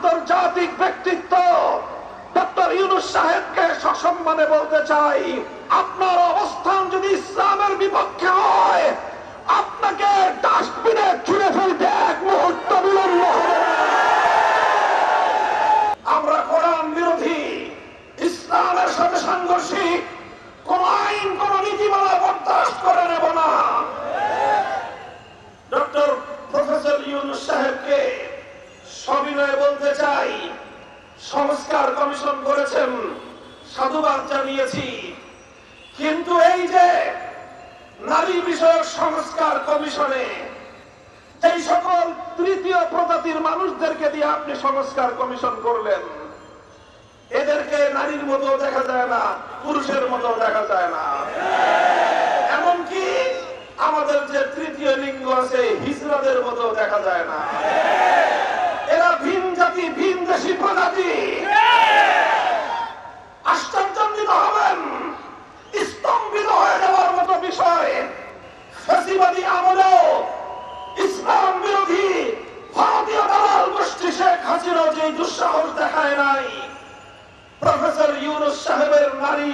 আন্তর্জাতিক ব্যক্তিত্ব ডক্টর ইউনূস সাহেবকে সসম্মানে বলতে চাই, আপনার অবস্থান যদি ইসলামের বিপক্ষে হয় আপনাকে ডাস্টবিনে ছুঁড়ে ফেলতে এক মুহূর্ত বিলম্ব হবে। আমরা কোরআন বিরোধী, ইসলামের সাথে সাংঘর্ষিক কোন আইন, কোন নীতিমালা বরদাস্ত করে নেব না। ডক্টর প্রফেসর ইউনূস সাহেবকে সবিনয়ে বলতে চাই, সংস্কার কমিশন করেছেন, সাধুবাদ জানিয়েছি, কিন্তু এই যে নারী বিষয়ক সংস্কার কমিশনে এই সকল তৃতীয় প্রজাতির মানুষদেরকে দিয়ে আপনি সংস্কার কমিশন করলেন, এদেরকে নারীর মতো দেখা যায় না, পুরুষের মতো দেখা যায় না। এমনকি আমাদের যে তৃতীয় লিঙ্গ আছে হিজড়াদের মতো দেখা যায় না। এরা ভিন জাতি, ভিন দেশি প্রজাতি। আশ্চর্যান্বিত হবেন, স্তম্ভিত হয়ে যাওয়ার মতো বিষয়, ফ্যাসিবাদী আমলেও ইসলাম বিরোধী ভারতীয় দালাল গোষ্ঠী শেখ হাসিনা যে দুঃসাহস দেখায় নাই, প্রফেসর ইউনূস সাহেবের নারী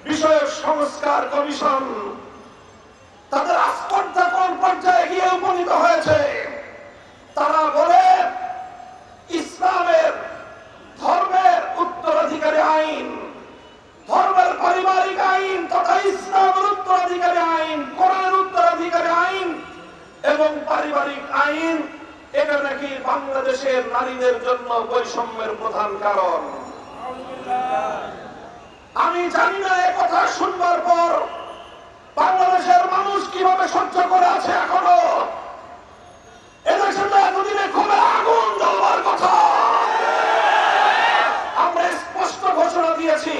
বিষয়ক সংস্কার কমিশন তাদের আস্পর্ধা কোন পর্যায়ে গিয়ে উপনীত হয়েছে। তারা বলে ইসলামের ধর্মের উত্তরাধিকারী আইন, ধর্মের পারিবারিক আইন তথা ইসলামের উত্তরাধিকারী আইন, কোরআনের উত্তরাধিকারী আইন এবং পারিবারিক আইন, এটা নাকি বাংলাদেশের নারীদের জন্য বৈষম্যের প্রধান কারণ। আমি জানি না এ কথা শুনবার পর বাংলাদেশের মানুষ কিভাবে সহ্য করে আছে এখনো। এদেশে তো এতদিনে খুবই আগুন জ্বলবার কথা। আমরা স্পষ্ট ঘোষণা দিয়েছি,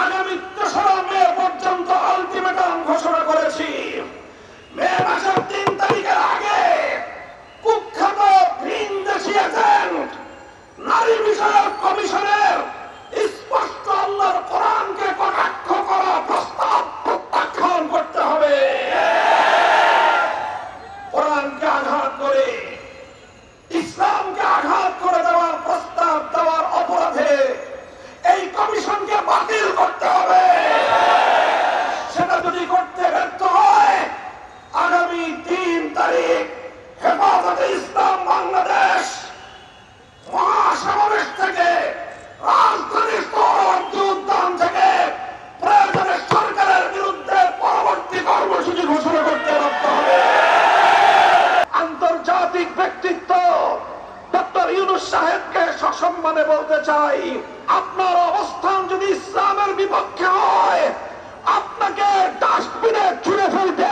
আগামী ৩রা মে পর্যন্ত আলটিমেটাম ঘোষণা করেছি। মে মাসের ৩ তারিখের আগে কুখ্যাত ভিনদেশী এজেন্ট নারী বিষয়ক কমিশনের স্পষ্ট আল্লাহর কোরআনকে কটাক্ষ করা প্রস্তাব প্রত্যাখ্যান করতে হবে। কোরআনকে আঘাত করে, ইসলামকে আঘাত করে দেওয়ার প্রস্তাব দেওয়ার অপরাধে এই কমিশনকে বাতিল করতে হবে। সেটা যদি করতে ব্যর্থ হয়, আগামী ৩ তারিখ হেফাজতে ইসলাম বাংলাদেশ মহাসমাবেশ থেকে, রাজধানীর সৌরভী উদ্যান থেকে প্রয়োজনে সরকারের বিরুদ্ধে পরবর্তী কর্মসূচি ঘোষণা করতে বাধ্য হবে। আন্তর্জাতিক ব্যক্তিত্ব ডক্টর ইউনূস সাহেবকে সসম্মানে বলতে চাই, আপনার অবস্থান যদি ইসলামের বিপক্ষে হয় আপনাকে ডাস্টবিনে ছুঁড়ে ফেলতে